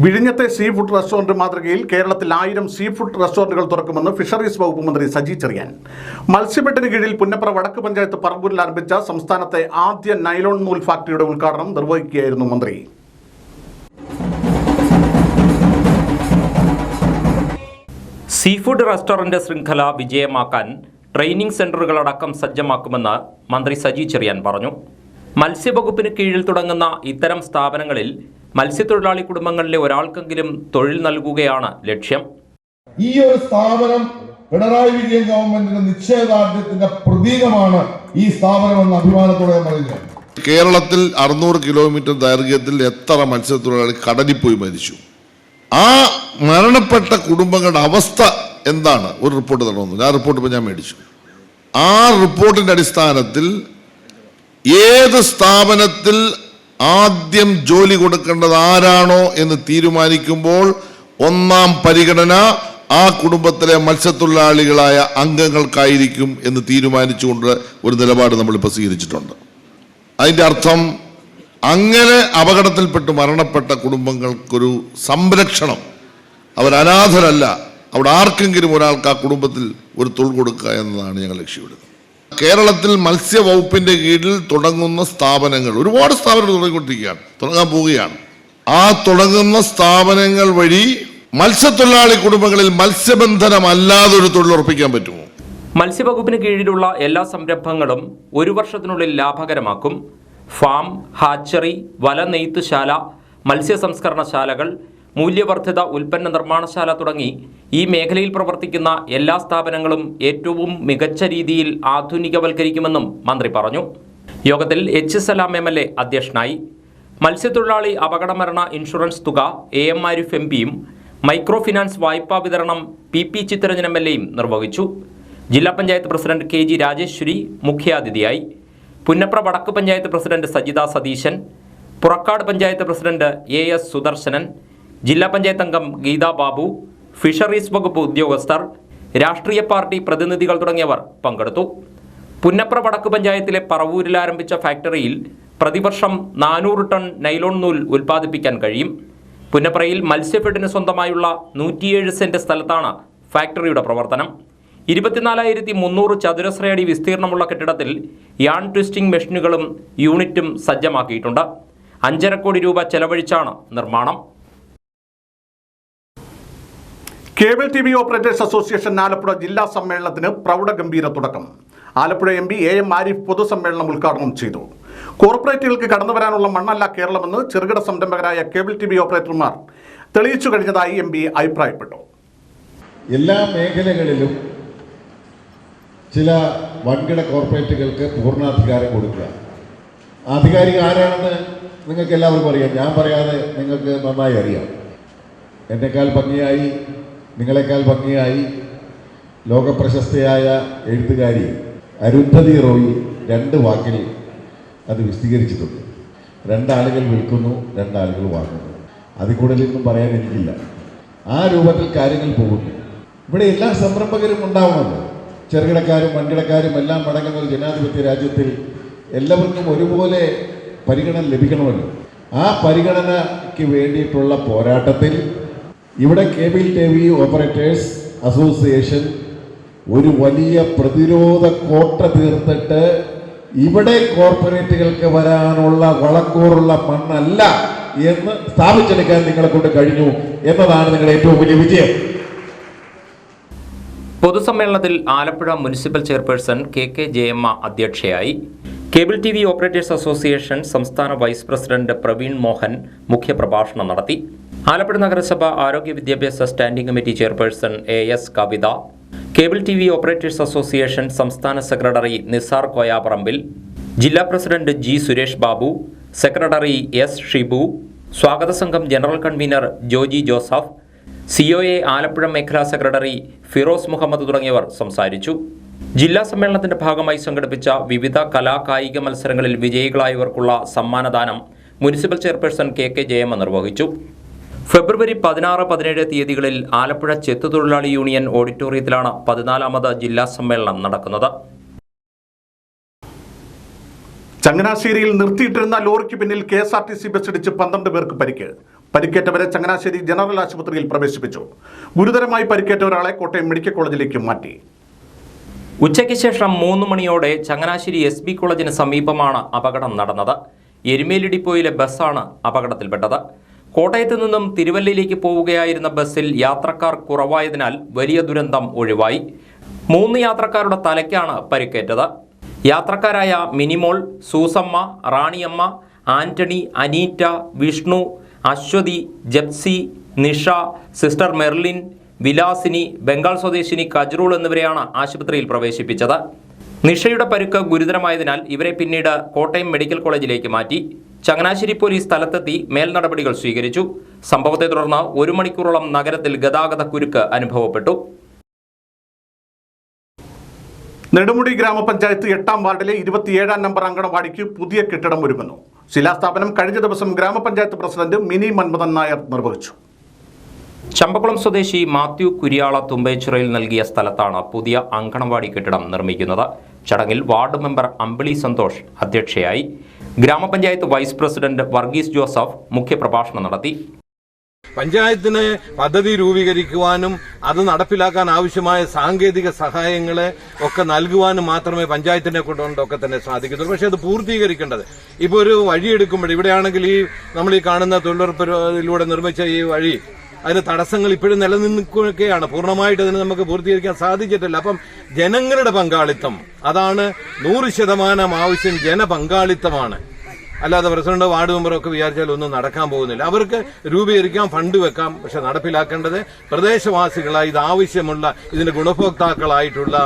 വിഴിഞ്ഞത്തെ sea food restaurant മാതൃകയിൽ കേരളത്തിൽ 1000 sea food റെസ്റ്റോറന്റുകൾ തുറക്കുമെന്ന് ഫിഷറീസ് വകുപ്പ് മന്ത്രി സജി ചെറിയാൻ. മത്സ്യബെട്ടിന് കീഴിൽ പുന്നപ്ര വടക്ക് പഞ്ചായത്ത് പറമ്പൂരിൽ ആരംഭിച്ച സംസ്ഥാനത്തെ ആദ്യ നൈലോൺ നൂൽ ഫാക്ടറിയുടെ ഉദ്ഘാടനം നിർവഹിക്കുകയായിരുന്നു മന്ത്രി. സീ ഫുഡ് റെസ്റ്റോറന്റ് ശൃംഖല വിജയമാക്കാൻ ട്രെയിനിംഗ് സെന്ററുകളടക്കം സജ്ജമാക്കുമെന്ന് മന്ത്രി സജി ചെറിയാൻ പറഞ്ഞു. മത്സ്യവകുപ്പിന് കീഴിൽ തുടങ്ങുന്ന ഇത്തരം സ്ഥാപനങ്ങളിൽ മത്സ്യത്തൊഴിലാളി കുടുംബങ്ങളിലെ ഒരാൾക്കെങ്കിലും തൊഴിൽ നൽകുകയാണ് ലക്ഷ്യം. ഈ ഒരു സ്ഥാപനം പിണറായി വിജയൻ ഗവൺമെന്റിന്റെ നിശ്ചയദാർഢ്യത്തിന്റെ പ്രതീകമാണ് ഈ സ്ഥാപനമെന്ന് അഭിമാനത്തോടെ പറയുന്നത്. കേരളത്തിൽ 600 കിലോമീറ്റർ ദൈർഘ്യത്തിൽ എത്ര മത്സ്യത്തൊഴിലാളി കടലിൽ പോയി മരിച്ചു? ആ മരണപ്പെട്ട കുടുംബങ്ങളുടെ അവസ്ഥ എന്താണ്? ഒരു റിപ്പോർട്ട് തന്നു. ആ റിപ്പോർട്ട് ഇപ്പോൾ ഞാൻ മേടിച്ചു. ആ റിപ്പോർട്ടിന്റെ അടിസ്ഥാനത്തിൽ ഏത് സ്ഥാപനത്തിൽ ആദ്യം ജോലി കൊടുക്കേണ്ടത് ആരാണോ എന്ന് തീരുമാനിക്കുമ്പോൾ ഒന്നാം പരിഗണന ആ കുടുംബത്തിലെ മത്സ്യത്തൊഴിലാളികളായ അംഗങ്ങൾക്കായിരിക്കും എന്ന് തീരുമാനിച്ചുകൊണ്ട് ഒരു നിലപാട് നമ്മളിപ്പോൾ സ്വീകരിച്ചിട്ടുണ്ട്. അതിൻ്റെ അർത്ഥം അങ്ങനെ അപകടത്തിൽപ്പെട്ട് മരണപ്പെട്ട കുടുംബങ്ങൾക്കൊരു സംരക്ഷണം, അവരനാഥരല്ല, അവിടെ ആർക്കെങ്കിലും ഒരാൾക്ക് ആ കുടുംബത്തിൽ ഒരു തൊഴിൽ കൊടുക്കുക എന്നതാണ് ഞങ്ങൾ ലക്ഷ്യമിടുന്നത്. കേരളത്തിൽ മത്സ്യവകുപ്പിന്റെ കീഴിൽ തുടങ്ങുന്ന സ്ഥാപനങ്ങൾ, ഒരുപാട് സ്ഥാപനങ്ങൾ തുടങ്ങാൻ പോവുകയാണ്. ആ തുടങ്ങുന്ന സ്ഥാപനങ്ങൾ വഴി മത്സ്യത്തൊഴിലാളി കുടുംബങ്ങളിൽ മത്സ്യബന്ധനമല്ലാതെ ഒരു തൊഴിൽ ഉറപ്പിക്കാൻ പറ്റുമോ? മത്സ്യവകുപ്പിന് കീഴിലുള്ള എല്ലാ സംരംഭങ്ങളും 1 വർഷത്തിനുള്ളിൽ ലാഭകരമാക്കും. ഫാം, ഹാച്ചറി, വല നെയ്ത്തുശാല, മത്സ്യ സംസ്കരണശാലകൾ, മൂല്യവർദ്ധിത ഉൽപ്പന്ന നിർമ്മാണശാല തുടങ്ങി ഈ മേഖലയിൽ പ്രവർത്തിക്കുന്ന എല്ലാ സ്ഥാപനങ്ങളും ഏറ്റവും മികച്ച രീതിയിൽ ആധുനികവൽക്കരിക്കുമെന്നും മന്ത്രി പറഞ്ഞു. യോഗത്തിൽ എച്ച് സലാം MLA അധ്യക്ഷനായി. മത്സ്യത്തൊഴിലാളി അപകടമരണ ഇൻഷുറൻസ് തുക AM ആരിഫ് MPയും മൈക്രോ ഫിനാൻസ് വായ്പാ വിതരണം PP ചിത്തരഞ്ജൻ MLAയും നിർവഹിച്ചു. ജില്ലാ പഞ്ചായത്ത് പ്രസിഡന്റ് KG രാജേശ്വരി മുഖ്യാതിഥിയായി. പുന്നപ്ര വടക്ക് panchayat president Sajitha Satheesan, Purakkad panchayat president AS Sudarsanan, ജില്ലാ പഞ്ചായത്ത് അംഗം ഗീതാ ബാബു, ഫിഷറീസ് വകുപ്പ് ഉദ്യോഗസ്ഥർ, രാഷ്ട്രീയ പാർട്ടി പ്രതിനിധികൾ തുടങ്ങിയവർ പങ്കെടുത്തു. പുന്നപ്ര വടക്ക് പഞ്ചായത്തിലെ പറവൂരിൽ ആരംഭിച്ച ഫാക്ടറിയിൽ പ്രതിവർഷം 400 ടൺ നൈലോൺ നൂൽ ഉൽപ്പാദിപ്പിക്കാൻ കഴിയും. പുന്നപ്രയിൽ മത്സ്യഫെഡിന് സ്വന്തമായുള്ള 107 സെന്റ് സ്ഥലത്താണ് ഫാക്ടറിയുടെ പ്രവർത്തനം. 24,300 ചതുരശ്രയടി വിസ്തീർണമുള്ള കെട്ടിടത്തിൽ യാൺ ട്വിസ്റ്റിംഗ് മെഷീനുകളും യൂണിറ്റും സജ്ജമാക്കിയിട്ടുണ്ട്. 5.5 കോടി രൂപ ചെലവഴിച്ചാണ് നിർമ്മാണം. Cable TV operators association Alappuzha ജില്ലാ സമ്മേളനത്തിന് പ്രൗഢഗംഭീര തുടക്കം. ആലപ്പുഴ MP AM ആരിഫ് പൊതുസമ്മേളനം ഉദ്ഘാടനം ചെയ്തു. കോർപ്പറേറ്റുകൾക്ക് കടന്നുവരാനുള്ള മണ്ണല്ല കേരളമെന്ന് ചെറുകിട സംരംഭകരായ കേബിൾ TV ഓപ്പറേറ്റർമാർ തെളിയിച്ചു കഴിഞ്ഞതായി MP അഭിപ്രായപ്പെട്ടു. എല്ലാ മേഖലകളിലും ചില വൻകിട കോർപ്പറേറ്റുകൾക്ക് പൂർണ്ണാധികാരം കൊടുക്കുക. ആധികാരിക ആരാണെന്ന് നിങ്ങൾക്ക് എല്ലാവർക്കും അറിയാം. ഞാൻ പറയാതെ നിങ്ങൾക്ക് നന്നായി അറിയാം. എന്നെക്കാൾ ഭംഗിയായി, നിങ്ങളെക്കാൾ ഭംഗിയായി ലോകപ്രശസ്തയായ എഴുത്തുകാരി അരുന്ധതി റോയി 2 വാക്കിൽ അത് വിശദീകരിച്ചിട്ടുണ്ട്. 2 ആളുകൾ വിൽക്കുന്നു, 2 ആളുകൾ വാങ്ങുന്നു. അതിൽ കൂടുതലൊന്നും പറയാൻ എനിക്കില്ല. ആ രൂപത്തിൽ കാര്യങ്ങൾ പോകുന്നു. ഇവിടെ എല്ലാ സംരംഭകരും ഉണ്ടാവണമല്ലോ. ചെറുകിടക്കാരും വൻകിടക്കാരും എല്ലാം അടങ്ങുന്ന ഒരു ജനാധിപത്യ രാജ്യത്തിൽ എല്ലാവർക്കും ഒരുപോലെ പരിഗണന ലഭിക്കണമല്ലോ. ആ പരിഗണനയ്ക്ക് വേണ്ടിയിട്ടുള്ള പോരാട്ടത്തിൽ ഇവിടെ കേബിൾ TV ഓപ്പറേറ്റേഴ്സ് അസോസിയേഷൻ ഒരു വലിയ പ്രതിരോധ കോട്ട തീർത്തിട്ട് ഇവിടെ കോർപ്പറേറ്റുകൾക്ക് വരാനുള്ള വളക്കൂറുള്ള മണ്ണല്ല എന്ന് സ്ഥാപിച്ചെടുക്കാൻ നിങ്ങളെ കൊണ്ട് കഴിഞ്ഞു എന്നതാണ് നിങ്ങളുടെ ഏറ്റവും വലിയ വിജയം. പൊതുസമ്മേളനത്തിൽ Alappuzha municipal chairperson KK Jayamma അധ്യക്ഷയായി. കേബിൾ TV ഓപ്പറേറ്റേഴ്സ് അസോസിയേഷൻ സംസ്ഥാന വൈസ് പ്രസിഡന്റ് പ്രവീൺ മോഹൻ മുഖ്യപ്രഭാഷണം നടത്തി. ആലപ്പുഴ നഗരസഭ ആരോഗ്യ വിദ്യാഭ്യാസ standing committee chairperson AS Kavitha, cable TV operators association സംസ്ഥാന സെക്രട്ടറി നിസാർ കോയാപറമ്പിൽ, ജില്ലാ president G Suresh Babu, secretary S Shibu, സ്വാഗത സംഘം general convener Joji Joseph, COA Alappuzha മേഖലാ സെക്രട്ടറി ഫിറോസ് മുഹമ്മദ് തുടങ്ങിയവർ സംസാരിച്ചു. ജില്ലാ സമ്മേളനത്തിന്റെ ഭാഗമായി സംഘടിപ്പിച്ച വിവിധ കലാകായിക മത്സരങ്ങളിൽ വിജയികളായവർക്കുള്ള സമ്മാനദാനം മുനിസിപ്പൽ ചെയർപേഴ്സൺ KK ജയമ്മ നിർവഹിച്ചു. ഫെബ്രുവരി 16, 17 തീയതികളിൽ ആലപ്പുഴ ചെത്തുതൊഴിലാളി യൂണിയൻ ഓഡിറ്റോറിയത്തിലാണ് 14ാമത് ജില്ലാ സമ്മേളനം നടക്കുന്നത്. ചങ്ങനാശ്ശേരിയിൽ നിർത്തിയിട്ടിരുന്ന ലോറിക്ക് പിന്നിൽ KSRTC ബസ്സിടിച്ച് 12 പേർക്ക് പരിക്ക്. പരിക്കേറ്റവരെ ചങ്ങനാശ്ശേരി ജനറൽ ആശുപത്രിയിൽ പ്രവേശിപ്പിച്ചു. ഗുരുതരമായി പരിക്കേറ്റ ഒരാളെ കോട്ടയം മെഡിക്കൽ കോളേജിലേക്ക് മാറ്റി. ഉച്ചയ്ക്ക് ശേഷം 3 മണിയോടെ ചങ്ങനാശ്ശേരി SB കോളേജിന് സമീപമാണ് അപകടം നടന്നത്. എരുമേലി ഡിപ്പോയിലെ ബസ്സാണ് അപകടത്തിൽപ്പെട്ടത്. കോട്ടയത്ത് നിന്നും തിരുവല്ലയിലേക്ക് പോവുകയായിരുന്ന ബസ്സിൽ യാത്രക്കാർ കുറവായതിനാൽ വലിയ ദുരന്തം ഒഴിവായി. 3 യാത്രക്കാരുടെ തലയ്ക്കാണ് പരിക്കേറ്റത്. യാത്രക്കാരായ മിനിമോൾ, സൂസമ്മ, റാണിയമ്മ, ആന്റണി, അനീറ്റ, വിഷ്ണു, അശ്വതി, ജപ്സി, നിഷ, സിസ്റ്റർ മെർലിൻ, വിലാസിനി, ബംഗാൾ സ്വദേശിനി കജ്റൂൾ എന്നിവരെയാണ് ആശുപത്രിയിൽ പ്രവേശിപ്പിച്ചത്. നിഷയുടെ പരുക്ക് ഗുരുതരമായതിനാൽ ഇവരെ പിന്നീട് കോട്ടയം മെഡിക്കൽ കോളേജിലേക്ക് മാറ്റി. ചങ്ങനാശ്ശേരി പോലീസ് സ്ഥലത്തെത്തി മേൽനടപടികൾ സ്വീകരിച്ചു. സംഭവത്തെ തുടർന്ന് 1 മണിക്കൂറോളം നഗരത്തിൽ ഗതാഗത കുരുക്ക് അനുഭവപ്പെട്ടു. നെടുമുടി ഗ്രാമപഞ്ചായത്ത് 8ാം വാർഡിലെ 27ാം നമ്പർ അങ്കണവാടിക്ക് പുതിയ കെട്ടിടം ഒരുങ്ങുന്നു. ശിലാസ്ഥാപനം കഴിഞ്ഞ ദിവസം ഗ്രാമപഞ്ചായത്ത് പ്രസിഡന്റ് മിനി മന്മഥൻ നായർ നിർവഹിച്ചു. ചമ്പക്കുളം സ്വദേശി മാത്യു കുര്യാള തുമ്പേച്ചിറയിൽ നൽകിയ സ്ഥലത്താണ് പുതിയ അങ്കണവാടി കെട്ടിടം നിർമ്മിക്കുന്നത്. ചടങ്ങിൽ വാർഡ് മെമ്പർ അമ്പിളി സന്തോഷ് അധ്യക്ഷയായി. ഗ്രാമപഞ്ചായത്ത് വൈസ് പ്രസിഡന്റ് വർഗീസ് ജോസഫ് മുഖ്യപ്രഭാഷണം നടത്തി. പഞ്ചായത്തിന് പദ്ധതി രൂപീകരിക്കുവാനും അത് നടപ്പിലാക്കാൻ ആവശ്യമായ സാങ്കേതിക സഹായങ്ങളെ ഒക്കെ നൽകുവാനും മാത്രമേ പഞ്ചായത്തിനെ കൊണ്ടൊക്കെ തന്നെ സാധിക്കത്തുള്ളൂ. പക്ഷെ അത് പൂർത്തീകരിക്കേണ്ടത് ഇപ്പോൾ ഒരു വഴിയെടുക്കുമ്പോൾ ഇവിടെയാണെങ്കിൽ നമ്മൾ ഈ കാണുന്ന തൊഴിലുറപ്പിലൂടെ നിർമ്മിച്ച ഈ വഴി അതിന് തടസ്സങ്ങൾ ഇപ്പോഴും നിലനിൽക്കുകയാണ്. പൂർണ്ണമായിട്ട് അതിന് നമുക്ക് പൂർത്തീകരിക്കാൻ സാധിച്ചിട്ടില്ല. അപ്പം ജനങ്ങളുടെ പങ്കാളിത്തം അതാണ് 100% ആവശ്യം. ജനപങ്കാളിത്തമാണ്. അല്ലാതെ പ്രസിഡന്റ് വാർഡ് മെമ്പറൊക്കെ വിചാരിച്ചാൽ ഒന്നും നടക്കാൻ പോകുന്നില്ല. അവർക്ക് രൂപീകരിക്കാം, ഫണ്ട് വെക്കാം. പക്ഷെ നടപ്പിലാക്കേണ്ടത് പ്രദേശവാസികളായി ഇത് ആവശ്യമുള്ള ഇതിന്റെ ഗുണഭോക്താക്കളായിട്ടുള്ള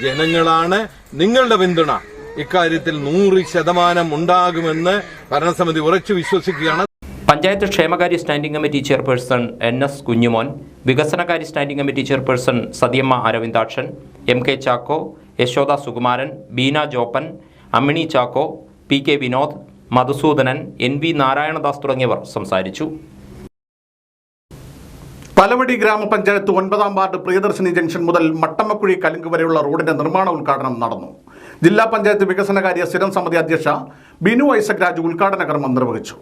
ജനങ്ങളാണ്. നിങ്ങളുടെ പിന്തുണ ഇക്കാര്യത്തിൽ 100% ഉണ്ടാകുമെന്ന് ഭരണസമിതി ഉറച്ചു വിശ്വസിക്കുകയാണ്. പഞ്ചായത്ത് ക്ഷേമകാര്യ standing committee chairperson NS Kunjumon, വികസനകാര്യ standing committee chairperson Sathiyamma Aravindakshan, MK Chacko, Yashoda Sukumaran, Beena Joppan, Ammini Chacko, PK Vinod, Madhusoodanan, NV Narayanadas തുടങ്ങിയവർ സംസാരിച്ചു. തലവടി ഗ്രാമപഞ്ചായത്ത് 9ാം വാർഡ് പ്രിയദർശിനി ജംഗ്ഷൻ മുതൽ മട്ടമ്മക്കുഴി കലുങ്ക് വരെയുള്ള റോഡിന്റെ നിർമ്മാണ ഉദ്ഘാടനം നടന്നു. ജില്ലാ പഞ്ചായത്ത് വികസനകാര്യ സ്ഥിരം സമിതി അധ്യക്ഷ ബിനു ഐസക് രാജ് ഉദ്ഘാടന കർമ്മം നിർവഹിച്ചു.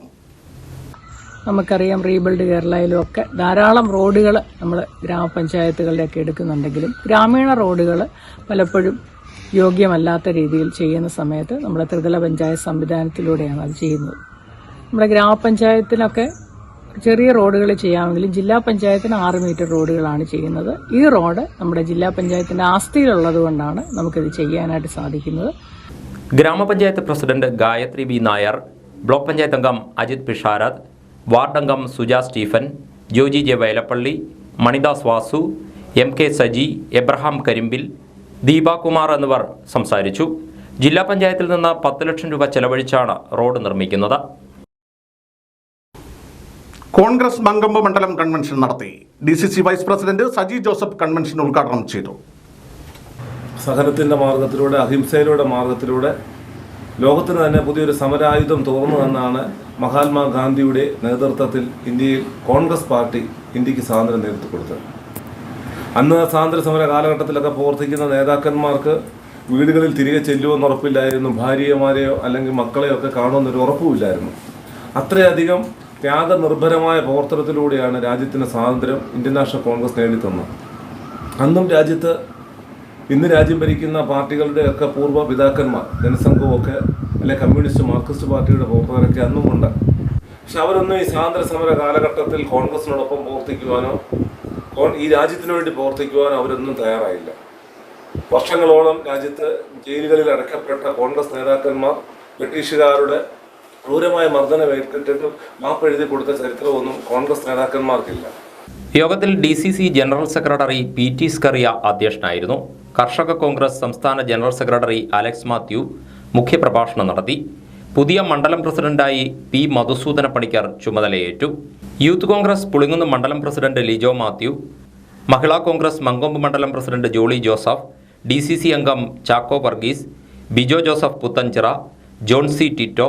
നമുക്കറിയാം, റീബിൽഡ് കേരളയിലും ഒക്കെ ധാരാളം റോഡുകൾ നമ്മൾ ഗ്രാമപഞ്ചായത്തുകളുടെയൊക്കെ എടുക്കുന്നുണ്ടെങ്കിലും ഗ്രാമീണ റോഡുകൾ പലപ്പോഴും യോഗ്യമല്ലാത്ത രീതിയിൽ ചെയ്യുന്ന സമയത്ത് നമ്മുടെ ത്രിതല പഞ്ചായത്ത് സംവിധാനത്തിലൂടെയാണ് അത് ചെയ്യുന്നത്. നമ്മുടെ ഗ്രാമപഞ്ചായത്തിനൊക്കെ ചെറിയ റോഡുകൾ ചെയ്യാമെങ്കിലും ജില്ലാ പഞ്ചായത്തിന് 6 മീറ്റർ റോഡുകളാണ് ചെയ്യുന്നത്. ഈ റോഡ് നമ്മുടെ ജില്ലാ പഞ്ചായത്തിന്റെ ആസ്തിയിലുള്ളത് കൊണ്ടാണ് നമുക്കിത് ചെയ്യാനായിട്ട് സാധിക്കുന്നത്. ഗ്രാമപഞ്ചായത്ത് president Gayathri B Nair, block panchayat അംഗം അജിത് പിഷാരത്, വാർഡ് അംഗം സുജ സ്റ്റീഫൻ, ജോജി ജെ വയലപ്പള്ളി, മണിദാസ് വാസു, MK സജി, എബ്രഹാം കരിമ്പിൽ, ദീപാകുമാർ എന്നിവർ സംസാരിച്ചു. ജില്ലാ പഞ്ചായത്തിൽ നിന്ന് 10 ലക്ഷം രൂപ ചെലവഴിച്ചാണ് റോഡ് നിർമ്മിക്കുന്നത്. കോൺഗ്രസ് മങ്കമ്പ് മണ്ഡലം കൺവെൻഷൻ നടത്തി. DCC vice president Saji Joseph convention ഉദ്ഘാടനം ചെയ്തു. സഹനത്തിൻ്റെ മാർഗത്തിലൂടെ, അഹിംസയിലൂടെ മാർഗത്തിലൂടെ ലോകത്തിന് തന്നെ പുതിയൊരു സമരായുധം തുറന്നു തന്നാണ് മഹാത്മാഗാന്ധിയുടെ നേതൃത്വത്തിൽ ഇന്ത്യയിൽ കോൺഗ്രസ് പാർട്ടി ഇന്ത്യക്ക് സ്വാതന്ത്ര്യം നേതൃത്വം കൊടുത്തത്. അന്ന് സ്വാതന്ത്ര്യ സമര കാലഘട്ടത്തിലൊക്കെ പ്രവർത്തിക്കുന്ന നേതാക്കന്മാർക്ക് വീടുകളിൽ തിരികെ ചെല്ലുമെന്ന് ഉറപ്പില്ലായിരുന്നു. ഭാര്യമാരെയോ അല്ലെങ്കിൽ മക്കളെയോ ഒക്കെ കാണുമെന്നൊരു ഉറപ്പുമില്ലായിരുന്നു. അത്രയധികം ത്യാഗനിർഭരമായ പ്രവർത്തനത്തിലൂടെയാണ് രാജ്യത്തിന് സ്വാതന്ത്ര്യം ഇന്ത്യൻ നാഷണൽ കോൺഗ്രസ് നേടിത്തന്നത്. അന്നും രാജ്യത്ത് ഇന്ന് രാജ്യം ഭരിക്കുന്ന പാർട്ടികളുടെയൊക്കെ പൂർവ്വ പിതാക്കന്മാർ, ജനസംഘമൊക്കെ അല്ലെ കമ്മ്യൂണിസ്റ്റ് മാർക്സിസ്റ്റ് പാർട്ടിയുടെ പ്രവർത്തകരൊക്കെ അന്നും ഉണ്ട്. പക്ഷെ അവരൊന്നും ഈ സ്വാതന്ത്ര്യ സമര കാലഘട്ടത്തിൽ കോൺഗ്രസിനോടൊപ്പം പ്രവർത്തിക്കുവാനോ ഈ രാജ്യത്തിന് വേണ്ടി പ്രവർത്തിക്കുവാനോ അവരൊന്നും തയ്യാറായില്ല. വർഷങ്ങളോളം രാജ്യത്ത് ജയിലുകളിൽ അടയ്ക്കപ്പെട്ട കോൺഗ്രസ് നേതാക്കന്മാർ ബ്രിട്ടീഷുകാരുടെ ക്രൂരമായ മർദ്ദനം ഏറ്റിട്ട് മാപ്പെഴുതി കൊടുത്ത ചരിത്രമൊന്നും കോൺഗ്രസ് നേതാക്കന്മാർക്കില്ല. യോഗത്തിൽ DCC general secretary PT Scaria അധ്യക്ഷനായിരുന്നു. കർഷക കോൺഗ്രസ് സംസ്ഥാന ജനറൽ സെക്രട്ടറി അലക്സ് മാത്യു മുഖ്യപ്രഭാഷണം നടത്തി. പുതിയ മണ്ഡലം പ്രസിഡന്റായി P മധുസൂദന പണിക്കർ ചുമതലയേറ്റു. യൂത്ത് കോൺഗ്രസ് പുളിങ്ങുന്ന് മണ്ഡലം പ്രസിഡന്റ് ലിജോ മാത്യു, മഹിളാ കോൺഗ്രസ് മങ്കൊമ്പ് മണ്ഡലം പ്രസിഡന്റ് ജോളി ജോസഫ്, DCC അംഗം Chacko Varghese, Bijo Joseph Puthenchira, John C Tito,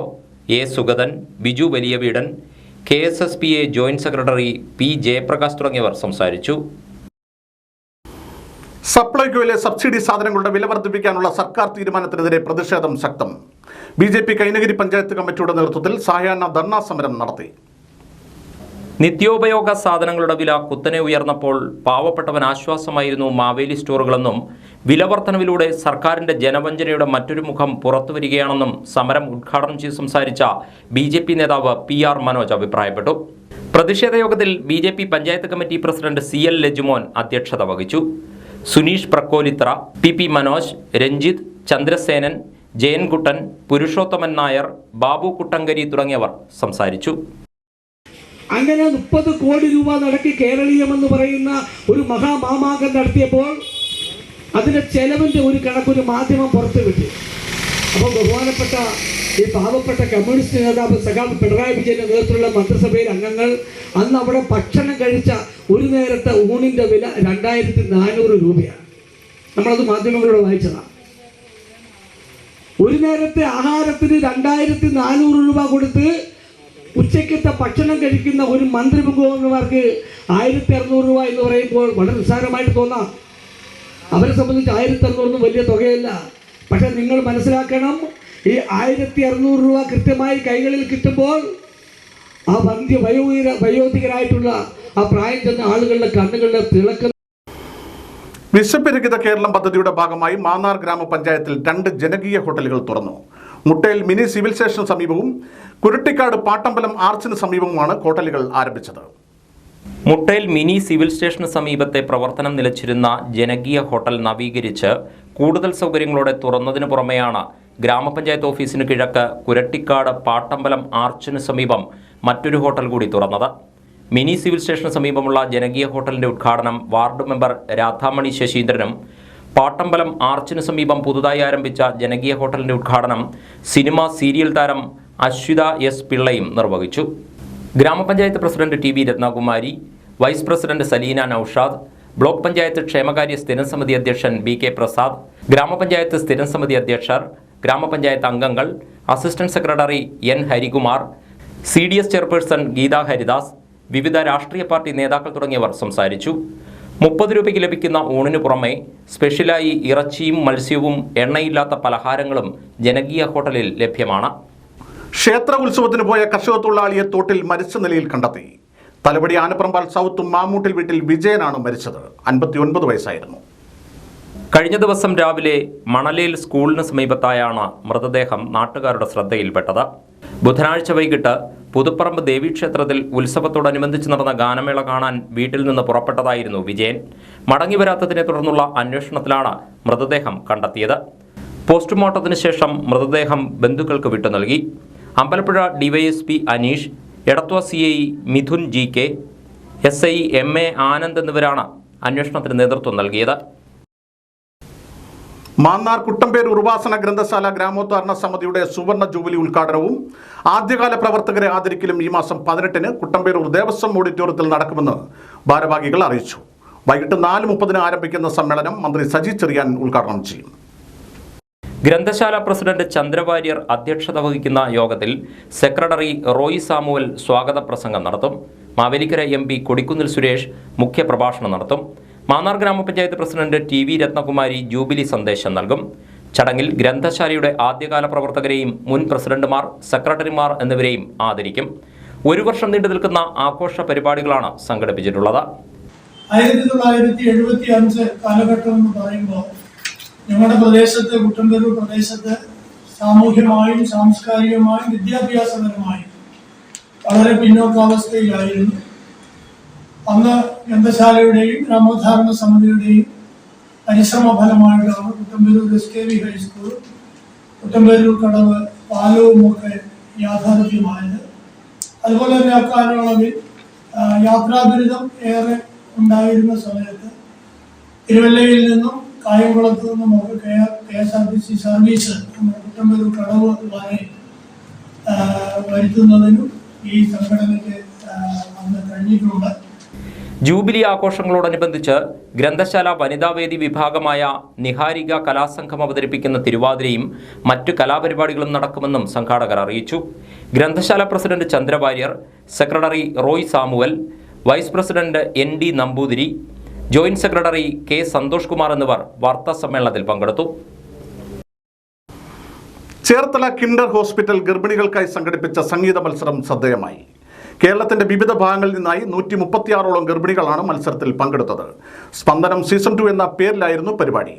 A Sugathan, Biju Valiyaveedan, KSSPA joint secretary P Jayaprakash തുടങ്ങിയവർ സംസാരിച്ചു. സപ്ലൈകോയിലെ സബ്സിഡി സാധനങ്ങളുടെ വില വർദ്ധിപ്പിക്കാനുള്ള സർക്കാർ തീരുമാനത്തിനെതിരെ പ്രതിഷേധം ശക്തം. BJP കൈനഗിരി പഞ്ചായത്ത് കമ്മിറ്റിയുടെ നേതൃത്വത്തിൽ സായാഹ്ന ധർണാ സമരം നടത്തി. നിത്യോപയോഗ സാധനങ്ങളുടെ വില കുത്തനെ ഉയർന്നപ്പോൾ പാവപ്പെട്ടവൻ ആശ്വാസമായിരുന്നു മാവേലി സ്റ്റോറുകളെന്നും വിലവർധനവിലൂടെ സർക്കാരിന്റെ ജനവഞ്ചനയുടെ മറ്റൊരു മുഖം പുറത്തുവരികയാണെന്നും സമരം ഉദ്ഘാടനം ചെയ്ത് സംസാരിച്ച BJP നേതാവ് PR മനോജ് അഭിപ്രായപ്പെട്ടു. പ്രതിഷേധ യോഗത്തിൽ BJP panchayat committee president CL Lajumon അധ്യക്ഷത വഹിച്ചു. സുനീഷ് പ്രക്കോലിത്ര, PP മനോജ്, രഞ്ജിത്ത്, ചന്ദ്രസേനൻ, ജയൻകുട്ടൻ, പുരുഷോത്തമൻ നായർ, ബാബു കുട്ടങ്കരി തുടങ്ങിയവർ സംസാരിച്ചു. അങ്ങനെ 30 കോടി രൂപ നടക്കി കേരളീയമെന്ന് പറയുന്ന ഒരു മഹാമാമാങ്കം നടത്തിയപ്പോൾ അതിന്റെ ചെലവിന്റെ ഒരു കണക്കൊരു മാധ്യമം പുറത്തുവിട്ടു. അപ്പോൾ ബഹുമാനപ്പെട്ട ഈ പാവപ്പെട്ട കമ്മ്യൂണിസ്റ്റ് നേതാവ് സഖാവ് പിണറായി വിജയന്റെ നേതൃത്വത്തിലുള്ള മന്ത്രിസഭയിൽ അംഗങ്ങൾ അന്ന് അവിടെ ഭക്ഷണം കഴിച്ച ഒരു നേരത്തെ ഊണിന്റെ വില 2400 രൂപയാണ്. നമ്മളത് മാധ്യമങ്ങളോട് വായിച്ചതാണ്. ഒരു നേരത്തെ ആഹാരത്തിന് 2400 രൂപ കൊടുത്ത് ഉച്ചയ്ക്കത്തെ ഭക്ഷണം കഴിക്കുന്ന ഒരു മന്ത്രി മുഖ്യമന്ത്രിമാർക്ക് 1600 രൂപ എന്ന് പറയുമ്പോൾ വളരെ നിസ്സാരമായിട്ട് തോന്നാം. അവരെ സംബന്ധിച്ച് 1600 വലിയ തുകയല്ല. പക്ഷെ നിങ്ങൾ മനസ്സിലാക്കണം, ഈ 1600 രൂപ കൃത്യമായി കൈകളിൽ കിട്ടുമ്പോൾ ആ വയോധികരായിട്ടുള്ള ആ പ്രായം ചെന്ന ആളുകളുടെ കണ്ണുകളുടെ തിളക്കം. വിശപ്പരഹിത കേരളം പദ്ധതിയുടെ ഭാഗമായി മാന്നാർ ഗ്രാമപഞ്ചായത്തിൽ 2 ജനകീയ ഹോട്ടലുകൾ തുറന്നു. മുട്ടയിൽ മിനി സിവിൽ സ്റ്റേഷന് സമീപവും കുരുട്ടിക്കാട് പാട്ടമ്പലം ആർച്ചിന് സമീപവുമാണ് ഹോട്ടലുകൾ ആരംഭിച്ചത്. മുട്ടയിൽ മിനി സിവിൽ സ്റ്റേഷന് സമീപത്തെ പ്രവർത്തനം നിലച്ചിരുന്ന ജനകീയ ഹോട്ടൽ നവീകരിച്ച് കൂടുതൽ സൗകര്യങ്ങളോടെ തുറന്നതിനു പുറമെയാണ് ഗ്രാമപഞ്ചായത്ത് ഓഫീസിന് കിഴക്ക് കുരട്ടിക്കാട് പാട്ടമ്പലം ആർച്ചിന് സമീപം മറ്റൊരു ഹോട്ടൽ കൂടി തുറന്നത്. മിനി സിവിൽ സ്റ്റേഷന് സമീപമുള്ള ജനകീയ ഹോട്ടലിന്റെ ഉദ്ഘാടനം വാർഡ് മെമ്പർ രാധാമണി ശശീന്ദ്രനും പാട്ടമ്പലം ആർച്ചിന് സമീപം പുതുതായി ആരംഭിച്ച ജനകീയ ഹോട്ടലിന്റെ ഉദ്ഘാടനം സിനിമ സീരിയൽ താരം അശ്വിത S പിള്ളയും നിർവഹിച്ചു. ഗ്രാമപഞ്ചായത്ത് president TV Rathnakumari, vice president Saleena Noushad, block panchayat ക്ഷേമകാര്യ സ്ഥിരം സമിതി അധ്യക്ഷൻ BK പ്രസാദ്, ഗ്രാമപഞ്ചായത്ത് സ്ഥിരം സമിതി അധ്യക്ഷർ, ഗ്രാമപഞ്ചായത്ത് അംഗങ്ങൾ, assistant secretary N Harikumar, CDS chairperson Geetha Haridas, വിവിധ രാഷ്ട്രീയ പാർട്ടി നേതാക്കൾ തുടങ്ങിയവർ സംസാരിച്ചു. 30 രൂപയ്ക്ക് ലഭിക്കുന്ന ഊണിനു പുറമെ സ്പെഷ്യലായി ഇറച്ചിയും മത്സ്യവും എണ്ണയില്ലാത്ത പലഹാരങ്ങളും ജനകീയ ഹോട്ടലിൽ ലഭ്യമാണ്. ക്ഷേത്ര ഉത്സവത്തിന് പോയ കർഷക തൊഴിലാളിയെ തോട്ടിൽ മരിച്ച നിലയിൽ കണ്ടെത്തി. തലവടി ആനപ്പറമ്പാൽ സൗത്ത് മാമൂട്ടിൽ വീട്ടിൽ വിജയനാണ് മരിച്ചത്. 59 വയസ്സായിരുന്നു. കഴിഞ്ഞ ദിവസം രാവിലെ മണലേൽ സ്കൂളിന് സമീപത്തായാണ് മൃതദേഹം നാട്ടുകാരുടെ ശ്രദ്ധയിൽപ്പെട്ടത്. ബുധനാഴ്ച വൈകിട്ട് പുതുപ്പറമ്പ് ദേവീക്ഷേത്രത്തിൽ ഉത്സവത്തോടനുബന്ധിച്ച് നടന്ന ഗാനമേള കാണാൻ വീട്ടിൽ നിന്ന് പുറപ്പെട്ടതായിരുന്നു വിജയൻ. മടങ്ങി വരാത്തതിനെ തുടർന്നുള്ള അന്വേഷണത്തിലാണ് മൃതദേഹം കണ്ടെത്തിയത്. പോസ്റ്റ്മോർട്ടത്തിന് ശേഷം മൃതദേഹം ബന്ധുക്കൾക്ക് വിട്ടു നൽകി. Ambalappuzha DYSP Aneesh, Edathua CI Mithun GK, SI MA Anand എന്നിവരാണ് അന്വേഷണത്തിന് നേതൃത്വം നൽകിയത്. മാന്നാർ കുട്ടമ്പേർ ഉർവാസന ഗ്രന്ഥശാല ഗ്രാമോദ്ധാരണ സമിതിയുടെ സുവർണ ജൂബിലി ഉദ്ഘാടനവും ആദ്യകാല പ്രവർത്തകരെ ആദരിക്കലും ഈ മാസം 18-ന് കുട്ടമ്പേരൂർ ദേവസ്വം ഓഡിറ്റോറിയത്തിൽ നടക്കുമെന്ന് ഭാരവാഹികൾ അറിയിച്ചു. വൈകിട്ട് 4:30-ന് ആരംഭിക്കുന്ന സമ്മേളനം മന്ത്രി സജി ചെറിയാൻ ഉദ്ഘാടനം ചെയ്യും. ഗ്രന്ഥശാല പ്രസിഡന്റ് ചന്ദ്രവാര്യർ അധ്യക്ഷത വഹിക്കുന്ന യോഗത്തിൽ സെക്രട്ടറി റോയ് സാമുവൽ സ്വാഗത പ്രസംഗം നടത്തും. മാവേലിക്കര MP കൊടിക്കുന്നിൽ സുരേഷ് മുഖ്യപ്രഭാഷണം നടത്തും. മാന്നാർ ഗ്രാമപഞ്ചായത്ത് പ്രസിഡന്റ് TV രത്നകുമാരി ജൂബിലി സന്ദേശം നൽകും. ചടങ്ങിൽ ഗ്രന്ഥശാലയുടെ ആദ്യകാല പ്രവർത്തകരെയും മുൻ പ്രസിഡന്റുമാർ, സെക്രട്ടറിമാർ എന്നിവരെയും ആദരിക്കും. 1 വർഷം നീണ്ടു നിൽക്കുന്ന ആഘോഷ പരിപാടികളാണ് സംഘടിപ്പിച്ചിട്ടുള്ളത്. 1975 കാലഘട്ടം എന്ന് പറയുമ്പോൾ ഞങ്ങളുടെ പ്രദേശത്ത്, കുട്ടമ്പേരൂർ പ്രദേശത്ത് സാമൂഹ്യമായും സാംസ്കാരികമായും വിദ്യാഭ്യാസപരമായും വളരെ പിന്നോക്കാവസ്ഥയിലായിരുന്നു. അന്ന് ഗ്രന്ഥശാലയുടെയും ഗ്രാമോദ്ധാരണ സമിതിയുടെയും പരിശ്രമ ഫലമായിട്ടാണ് കുട്ടമ്പേരൂർ SKV ഹൈസ്കൂൾ, കുട്ടമ്പേരൂർ കടവ്, പാലവുമൊക്കെ യാഥാർത്ഥ്യമായത്. അതുപോലെ തന്നെ അക്കാലയളവിൽ യാത്രാ ദുരിതം ഏറെ ഉണ്ടായിരുന്ന സമയത്ത് തിരുവല്ലയിൽ നിന്നും കായംകുളത്തു നിന്നുമൊക്കെ KSRTC സർവീസ് കുട്ടമ്പേരൂർ കടവ് വരെ വരുത്തുന്നതിനും ഈ സംഘടനയ്ക്ക് അന്ന് കഴിഞ്ഞിട്ടുണ്ട്. ജൂബിലി ആഘോഷങ്ങളോടനുബന്ധിച്ച് ഗ്രന്ഥശാല വനിതാവേദി വിഭാഗമായ നിഹാരിക കലാസംഘം അവതരിപ്പിക്കുന്ന തിരുവാതിരയും മറ്റു കലാപരിപാടികളും നടക്കുമെന്നും സംഘാടകർ അറിയിച്ചു. ഗ്രന്ഥശാല president Chandravarrier, secretary Roy Samuel, vice president ND Namboothiri, joint secretary K Santhosh Kumar എന്നിവർ വാർത്താ സമ്മേളനത്തിൽ പങ്കെടുത്തു. ചേർത്തല കിൻഡർ ഹോസ്പിറ്റൽ ഗർഭിണികൾക്കായി സംഘടിപ്പിച്ച സംഗീത മത്സരം ശ്രദ്ധേയമായി. കേരളത്തിന്റെ വിവിധ ഭാഗങ്ങളിൽ നിന്നായി 136ഓളം ഗർഭിണികളാണ് മത്സരത്തിൽ പങ്കെടുത്തത്. സ്പന്ദനം സീസൺ 2 എന്ന പേരിലായിരുന്നു പരിപാടി.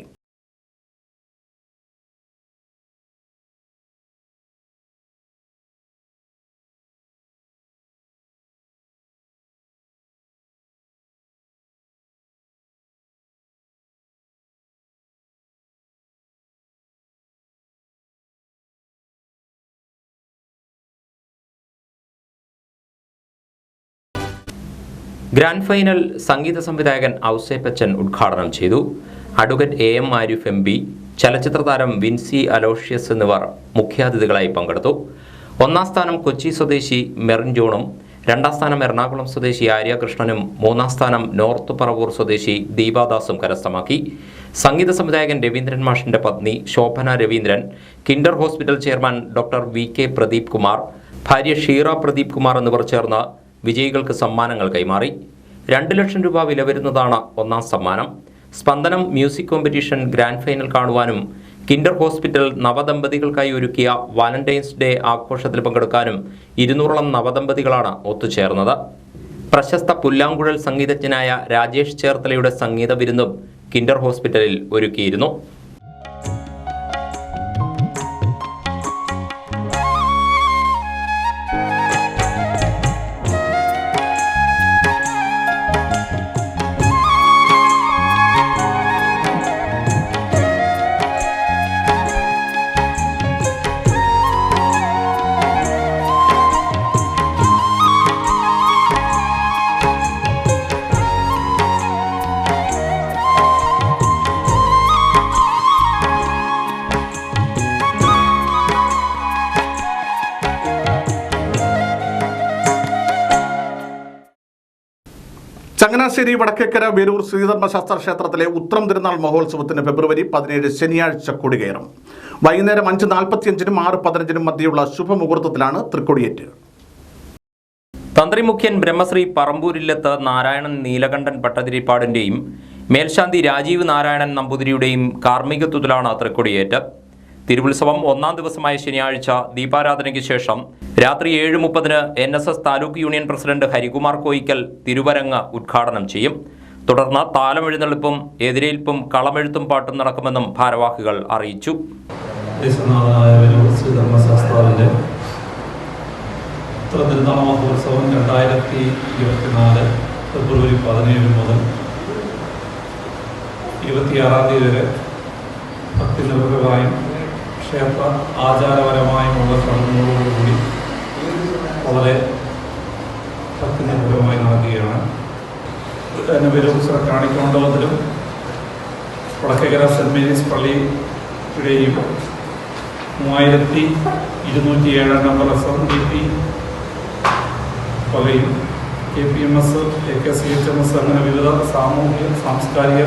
ഗ്രാൻഡ് ഫൈനൽ സംഗീത സംവിധായകൻ ഔസേപ്പച്ചൻ ഉദ്ഘാടനം ചെയ്തു. അഡ്വക്കേറ്റ് AM ആരിഫ് MP, ചലച്ചിത്ര താരം വിൻസി അലോഷ്യസ് എന്നിവർ മുഖ്യാതിഥികളായി പങ്കെടുത്തു. 1ാം സ്ഥാനം കൊച്ചി സ്വദേശി മെറിൻ ജോണും 2ാം സ്ഥാനം എറണാകുളം സ്വദേശി ആര്യകൃഷ്ണനും 3ാം സ്ഥാനം നോർത്ത് പറവൂർ സ്വദേശി ദീപാദാസും കരസ്ഥമാക്കി. സംഗീത സംവിധായകൻ രവീന്ദ്രൻ മാഷിന്റെ പത്നി Shobhana Raveendran, kinder hospital chairman doctor VK Pradeep Kumar, ഭാര്യ ഷീറ പ്രദീപ് കുമാർ എന്നിവർ ചേർന്ന് വിജയികൾക്ക് സമ്മാനങ്ങൾ കൈമാറി. 2 ലക്ഷം രൂപ വില വരുന്നതാണ് 1ാം സമ്മാനം. സ്പന്ദനം മ്യൂസിക് കോമ്പറ്റീഷൻ ഗ്രാൻഡ് ഫൈനൽ കാണുവാനും കിൻഡർ ഹോസ്പിറ്റൽ നവദമ്പതികൾക്കായി ഒരുക്കിയ വാലന്റൈൻസ് ഡേ ആഘോഷത്തിൽ പങ്കെടുക്കാനും 200ഓളം നവദമ്പതികളാണ് ഒത്തുചേർന്നത്. പ്രശസ്ത പുല്ലാങ്കുഴൽ സംഗീതജ്ഞനായ രാജേഷ് ചേർത്തലയുടെ സംഗീത വിരുന്നും കിൻഡർ ഹോസ്പിറ്റലിൽ ഒരുക്കിയിരുന്നു. ചങ്ങനാശ്ശേരി വടക്കേക്കര വേലൂർ ശ്രീധർമ്മശാസ്ത്ര ക്ഷേത്രത്തിലെ ഉത്രം തിരുനാൾ മഹോത്സവത്തിന് ഫെബ്രുവരി 17 ശനിയാഴ്ച കൊടികയറും. വൈകുന്നേരം 5:45-നും 6:15-നും മധ്യയുള്ള ശുഭമുഹൂർത്തത്തിലാണ് തൃക്കൊടിയേറ്റ്. തന്ത്രി മുഖ്യൻ ബ്രഹ്മശ്രീ പറമ്പൂരില്ലത്ത് നാരായണൻ നീലകണ്ഠൻ ഭട്ടതിരിപ്പാടിന്റെയും മേൽശാന്തി രാജീവ് നാരായണൻ നമ്പൂതിരിയുടെയും കാർമ്മികത്വത്തിലാണ് തൃക്കൊടിയേറ്റ്. തിരുവുത്സവം 1ാം ദിവസമായ ശനിയാഴ്ച ദീപാരാധനയ്ക്ക് ശേഷം രാത്രി 7:30-ന് NSS taluk union president Harikumar Koyickal Thiruvarangu ഉദ്ഘാടനം ചെയ്യും. തുടർന്ന് താലമെഴുന്നള്ളിപ്പും എതിരേൽപ്പും കളമെഴുത്തും പാട്ടും നടക്കുമെന്നും ഭാരവാഹികൾ അറിയിച്ചു. ശ്രീധർമ്മശാസ്താവിൻ്റെ തിരുനാൾ മഹോത്സവം 2024 ഫെബ്രുവരി 17 മുതൽ 26-ാം തീയതി വരെ ഭക്തിനിർഭരമായും ക്ഷേത്ര ആചാരപരമായുമുള്ള ചടങ്ങുകളോടുകൂടി വളരെ ഭക്തിനിർഭരമായി നടക്കുകയാണ്. തന്നെ വേലൂർ കാണിക്കമണ്ഡലത്തിലും വടക്കേക്കര സെൻറ് മേരീസ് പള്ളിയുടെയും 3207 നമ്പർ SNDP വകയും KPMS, AKCHMS അങ്ങനെ വിവിധ സാമൂഹിക സാംസ്കാരിക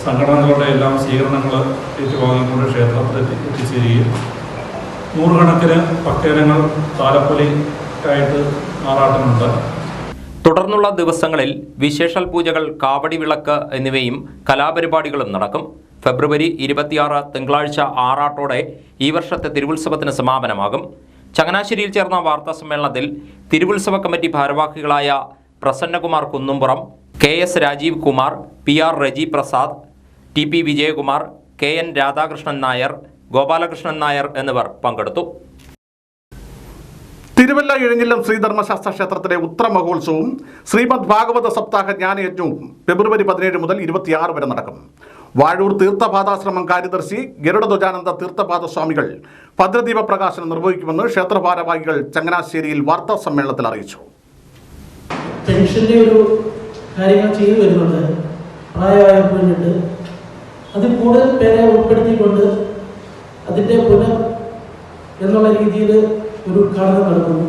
സംഘടനകളുടെ എല്ലാം സ്വീകരണങ്ങൾ ഏറ്റുവാങ്ങിക്കൊണ്ട് ക്ഷേത്രത്തിൽ എത്തിച്ചേരുകയും നൂറുകണക്കിന് ഭക്തജനങ്ങൾ താലപ്പൊലിക്കായിട്ട് ആറാട്ടുന്നുണ്ട്. തുടർന്നുള്ള ദിവസങ്ങളിൽ വിശേഷൽ പൂജകൾ, കാവടി വിളക്ക് എന്നിവയും കലാപരിപാടികളും നടക്കും. ഫെബ്രുവരി 26 തിങ്കളാഴ്ച ആറാട്ടോടെ ഈ വർഷത്തെ തിരുവുത്സവത്തിന് സമാപനമാകും. ചങ്ങനാശ്ശേരിയിൽ ചേർന്ന വാർത്താ സമ്മേളനത്തിൽ തിരുവുത്സവ കമ്മിറ്റി ഭാരവാഹികളായ Prasannakumar Kunnumpuram, KS Rajeev Kumar, PR Reji Prasad, TP Vijayakumar, KN Radhakrishnan Nair, Gopalakrishnan Nair എന്നിവർ പങ്കെടുത്തു. തിരുവല്ല ഇഴഞ്ഞില്ലം ശ്രീധർമ്മശാസ്ത്ര ക്ഷേത്രത്തിലെ ഉത്രമഹോത്സവവും ശ്രീമദ് ഭാഗവത സപ്താഹ ജ്ഞാനയജ്ഞവും ഫെബ്രുവരി 17 മുതൽ 26 വരെ നടക്കും. വാഴൂർ തീർത്ഥപാദാശ്രമം കാര്യദർശി ഗരുഡധ്വജാനന്ദ തീർത്ഥപാദ സ്വാമികൾ ഭദ്രദീപ പ്രകാശനം നിർവഹിക്കുമെന്ന് ക്ഷേത്ര ഭാരവാഹികൾ ചങ്ങനാശ്ശേരിയിൽ വാർത്താ സമ്മേളനത്തിൽ അറിയിച്ചു. പെൻഷന്റെ ഒരു കാര്യങ്ങൾ ചെയ്തു വരുന്നുണ്ട്. പ്രായമായപ്പോഴുണ്ട് അതിൽ കൂടുതൽ പേരെ ഉൾപ്പെടുത്തിക്കൊണ്ട് അതിൻ്റെ എന്നുള്ള രീതിയിൽ ഒരു ഉദ്ഘാടനം നടക്കുന്നു.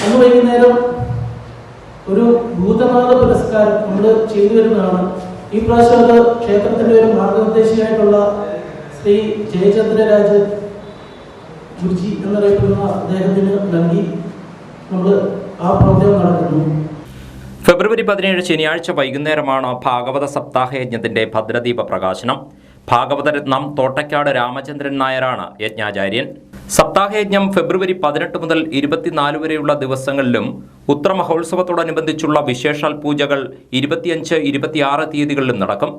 അന്ന് വൈകുന്നേരം ഒരു ഭൂതനാഥ പുരസ്കാരം നമ്മൾ ചെയ്തു വരുന്നതാണ്. ഈ പ്രാവശ്യം അത് ക്ഷേത്രത്തിൻ്റെ ഒരു മാർഗനിർദ്ദേശിയായിട്ടുള്ള ശ്രീ ജയചന്ദ്രരാജ് ഗുരുജി എന്നറിയപ്പെടുന്ന അദ്ദേഹത്തിന് നൽകി നമ്മൾ ആ പ്രോഗ്രാം നടക്കുന്നു. ഫെബ്രുവരി 17 ശനിയാഴ്ച വൈകുന്നേരമാണ് ഭാഗവത സപ്താഹയജ്ഞത്തിന്റെ ഭദ്രദീപ പ്രകാശനം. ഭാഗവതരത്നം തോട്ടയ്ക്കാട് രാമചന്ദ്രൻ നായരാണ് യജ്ഞാചാര്യൻ. സപ്താഹയജ്ഞം ഫെബ്രുവരി 18 മുതൽ 24 വരെയുള്ള ദിവസങ്ങളിലും ഉത്രമഹോത്സവത്തോടനുബന്ധിച്ചുള്ള വിശേഷാൽ പൂജകൾ 25-26 തീയതികളിലും നടക്കും.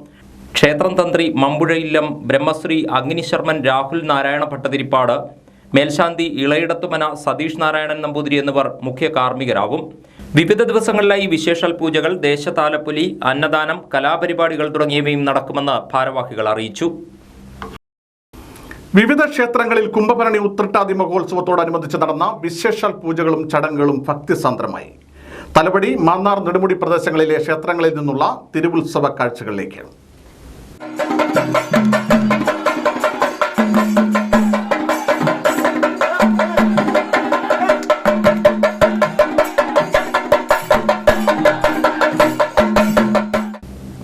ക്ഷേത്രം തന്ത്രി മമ്പുഴയില്ലം ബ്രഹ്മശ്രീ അഗ്നിശർമ്മൻ രാഹുൽ നാരായണ ഭട്ടതിരിപ്പാട്, മേൽശാന്തി ഇളയിടത്തുമന സതീഷ് നാരായണൻ നമ്പൂതിരി എന്നിവർ മുഖ്യ കാർമ്മികരാകും. വിവിധ ദിവസങ്ങളിലായി വിശേഷാൽ പൂജകൾ, ദേശതാലപ്പൊലി, അന്നദാനം, കലാപരിപാടികൾ തുടങ്ങിയവയും നടക്കുമെന്ന് ഭാരവാഹികൾ അറിയിച്ചു. വിവിധ ക്ഷേത്രങ്ങളിൽ കുംഭഭരണി ഉത്രട്ടാതി മഹോത്സവത്തോടനുബന്ധിച്ച് നടന്ന വിശേഷാൽ പൂജകളും ചടങ്ങുകളും ഭക്തിസാന്ദ്രമായി. തലവടി, മാന്നാർ, നെടുമുടി പ്രദേശങ്ങളിലെ ക്ഷേത്രങ്ങളിൽ നിന്നുള്ള തിരുവുത്സവ കാഴ്ചകളിലേക്ക്.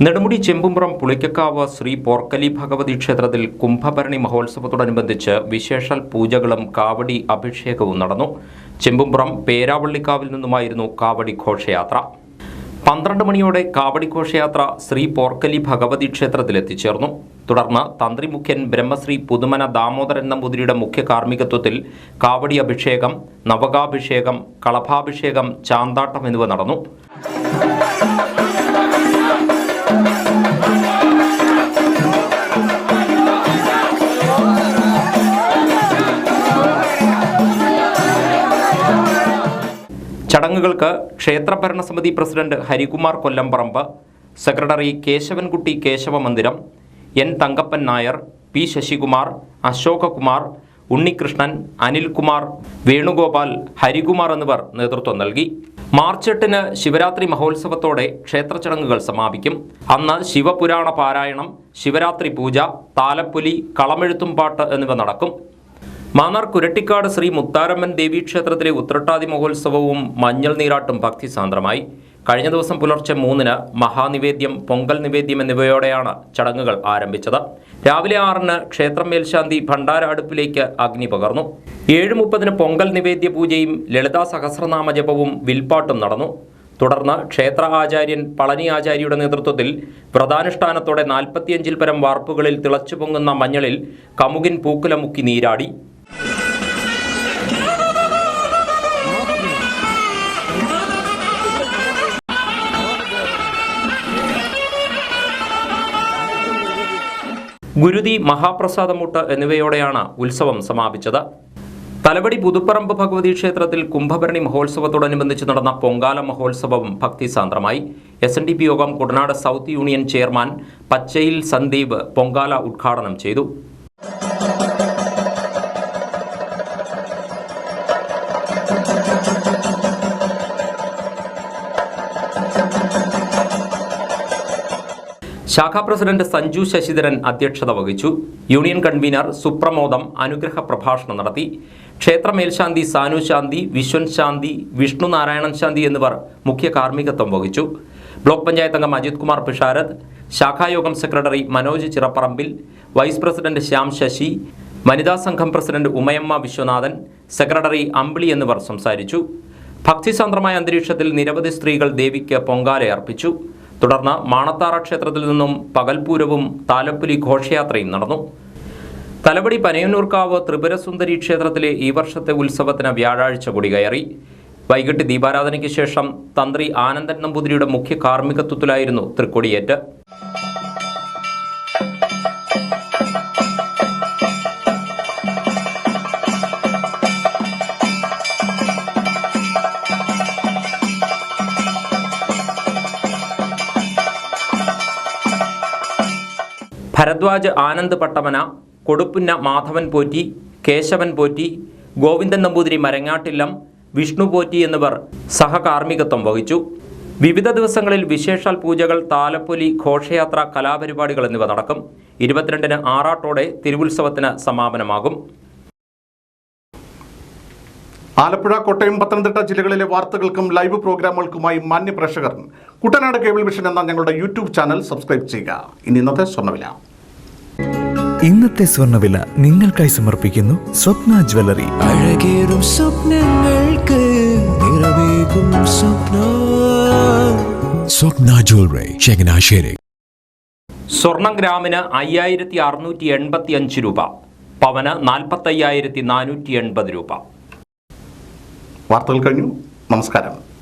നെടുമുടി ചെമ്പുംപുറം പുളിക്കക്കാവ് ശ്രീ പോർക്കലി ഭഗവതി ക്ഷേത്രത്തിൽ കുംഭഭരണി മഹോത്സവത്തോടനുബന്ധിച്ച് വിശേഷാൽ പൂജകളും കാവടി അഭിഷേകവും നടന്നു. ചെമ്പുംപുറം പേരാവള്ളിക്കാവിൽ നിന്നുമായിരുന്നു കാവടി ഘോഷയാത്ര. 12 മണിയോടെ കാവടി ഘോഷയാത്ര ശ്രീ പോർക്കലി ഭഗവതി ക്ഷേത്രത്തിൽ എത്തിച്ചേർന്നു. തുടർന്ന് തന്ത്രി മുഖ്യൻ ബ്രഹ്മശ്രീ പുതുമന ദാമോദരൻ നമ്പൂതിരിയുടെ മുഖ്യ കാർമ്മികത്വത്തിൽ കാവടി അഭിഷേകം, നവകാഭിഷേകം, കളഭാഭിഷേകം, ചാന്താട്ടം എന്നിവ നടന്നു. ചടങ്ങുകൾക്ക് ക്ഷേത്രഭരണസമിതി പ്രസിഡന്റ് Harikumar Kollamparambu, secretary Keshavankutty Keshavamandiram, N Thankappan Nair, P Sasikumar, Ashokakumar, Unnikrishnan, Anilkumar, Venugopal, Harikumar എന്നിവർ നേതൃത്വം നൽകി. മാർച്ച് 8-ന് ശിവരാത്രി മഹോത്സവത്തോടെ ക്ഷേത്ര ചടങ്ങുകൾ സമാപിക്കും. അന്ന് ശിവപുരാണ പാരായണം, ശിവരാത്രി പൂജ, താലപ്പൊലി, കളമെഴുത്തും പാട്ട് എന്നിവ നടക്കും. മാന്നാർ കുരട്ടിക്കാട് ശ്രീ മുത്താരമ്മൻ ദേവീക്ഷേത്രത്തിലെ ഉത്രട്ടാതി മഹോത്സവവും മഞ്ഞൾ നീരാട്ടും ഭക്തിസാന്ദ്രമായി. കഴിഞ്ഞ ദിവസം പുലർച്ചെ 3-ന് മഹാനിവേദ്യം, പൊങ്കൽ നിവേദ്യം എന്നിവയോടെയാണ് ചടങ്ങുകൾ ആരംഭിച്ചത്. രാവിലെ 6-ന് ക്ഷേത്രം മേൽശാന്തി ഭണ്ഡാര അടുപ്പിലേക്ക് അഗ്നി പകർന്നു. 7:30-ന് പൊങ്കൽ നിവേദ്യ പൂജയും ലളിതാ സഹസ്രനാമ ജപവും വിൽപ്പാട്ടും നടന്നു. തുടർന്ന് ക്ഷേത്ര ആചാര്യൻ പളനി ആചാര്യയുടെ നേതൃത്വത്തിൽ വ്രതാനുഷ്ഠാനത്തോടെ 45-ൽ പരം വാർപ്പുകളിൽ തിളച്ചു പൊങ്ങുന്ന മഞ്ഞളിൽ കമുകിൻ പൂക്കുല മുക്കി നീരാടി. ഗുരുതി, മഹാപ്രസാദമൂട്ട് എന്നിവയോടെയാണ് ഉത്സവം സമാപിച്ചത്. തലവടി പുതുപ്പറമ്പ് ഭഗവതി ക്ഷേത്രത്തിൽ കുംഭഭരണി മഹോത്സവത്തോടനുബന്ധിച്ച് നടന്ന പൊങ്കാല മഹോത്സവവും ഭക്തിസാന്ദ്രമായി. SNDP യോഗം Kuttanad south union chairman Pachayil Sandeep Pongala ഉദ്ഘാടനം ചെയ്തു. ശാഖാ പ്രസിഡന്റ് സഞ്ജു ശശിധരൻ അധ്യക്ഷത വഹിച്ചു. യൂണിയൻ കൺവീനർ സുപ്രമോദം അനുഗ്രഹ പ്രഭാഷണം നടത്തി. ക്ഷേത്ര മേൽശാന്തി സാനു ശാന്തി, വിശ്വൻ ശാന്തി, വിഷ്ണു നാരായണൻ ശാന്തി എന്നിവർ മുഖ്യ കാർമ്മികത്വം വഹിച്ചു. ബ്ലോക്ക് പഞ്ചായത്ത് അംഗം അജിത് കുമാർ പിഷാരത്ത്, ശാഖായോഗം secretary Manoj Chirapparambil, vice president Shyam Sasi, വനിതാ സംഘം പ്രസിഡന്റ് ഉമയമ്മ വിശ്വനാഥൻ, സെക്രട്ടറി അമ്പിളി എന്നിവർ സംസാരിച്ചു. ഭക്തിസാന്ദ്രമായ അന്തരീക്ഷത്തിൽ നിരവധി സ്ത്രീകൾ ദേവിക്ക് പൊങ്കാല അർപ്പിച്ചു. തുടർന്ന് മാണത്താറ ക്ഷേത്രത്തിൽ നിന്നും പകൽപൂരവും താലപ്പൊലി ഘോഷയാത്രയും നടന്നു. തലവടി പനയന്നൂർക്കാവ് ത്രിപുരസുന്ദരി ക്ഷേത്രത്തിലെ ഈ വർഷത്തെ ഉത്സവത്തിന് വ്യാഴാഴ്ച കൊടികയറി. വൈകിട്ട് ദീപാരാധനയ്ക്ക് ശേഷം തന്ത്രി ആനന്ദൻ നമ്പൂതിരിയുടെ മുഖ്യ കാർമ്മികത്വത്തിലായിരുന്നു തൃക്കൊടിയേറ്റ്. ഭരദ്വാജ് ആനന്ദ് പട്ടമന, കൊടുപ്പുന്ന മാധവൻ പോറ്റി, കേശവൻ പോറ്റി, ഗോവിന്ദൻ നമ്പൂതിരി മരങ്ങാട്ടില്ലം, വിഷ്ണു പോറ്റി എന്നിവർ സഹകാർമ്മികത്വം വഹിച്ചു. വിവിധ ദിവസങ്ങളിൽ വിശേഷാൽ പൂജകൾ, താലപ്പൊലി, ഘോഷയാത്ര, കലാപരിപാടികൾ എന്നിവ നടക്കും. 22-ന് ആറാട്ടോടെ തിരുവുത്സവത്തിന് സമാപനമാകും. ആലപ്പുഴ, കോട്ടയം, പത്തനംതിട്ട ജില്ലകളിലെ വാർത്തകൾക്കും ലൈവ് പ്രോഗ്രാമുകൾക്കുമായി മാന്യ പ്രേക്ഷകർ കുട്ടനാട് കേബിൾ വിഷൻ എന്ന ഞങ്ങളുടെ യൂട്യൂബ് ചാനൽ സബ്സ്ക്രൈബ് ചെയ്യുക. ഇനി ഇന്നത്തെ സ്വർണ്ണവില. ഇന്നത്തെ സ്വർണ്ണവില നിങ്ങൾക്കായി സമർപ്പിക്കുന്നു സ്വപ്ന ജ്വല്ലറി. അഴകേറും സ്വപ്നങ്ങൾക്ക് നിറവേകും സ്വപ്ന ജ്വല്ലറി, ചങ്ങനാശ്ശേരി. സ്വർണം ഗ്രാമിന് 5685 രൂപ. പവന് 45,480 രൂപ. വാർത്തകൾ കഴിഞ്ഞു. നമസ്കാരം.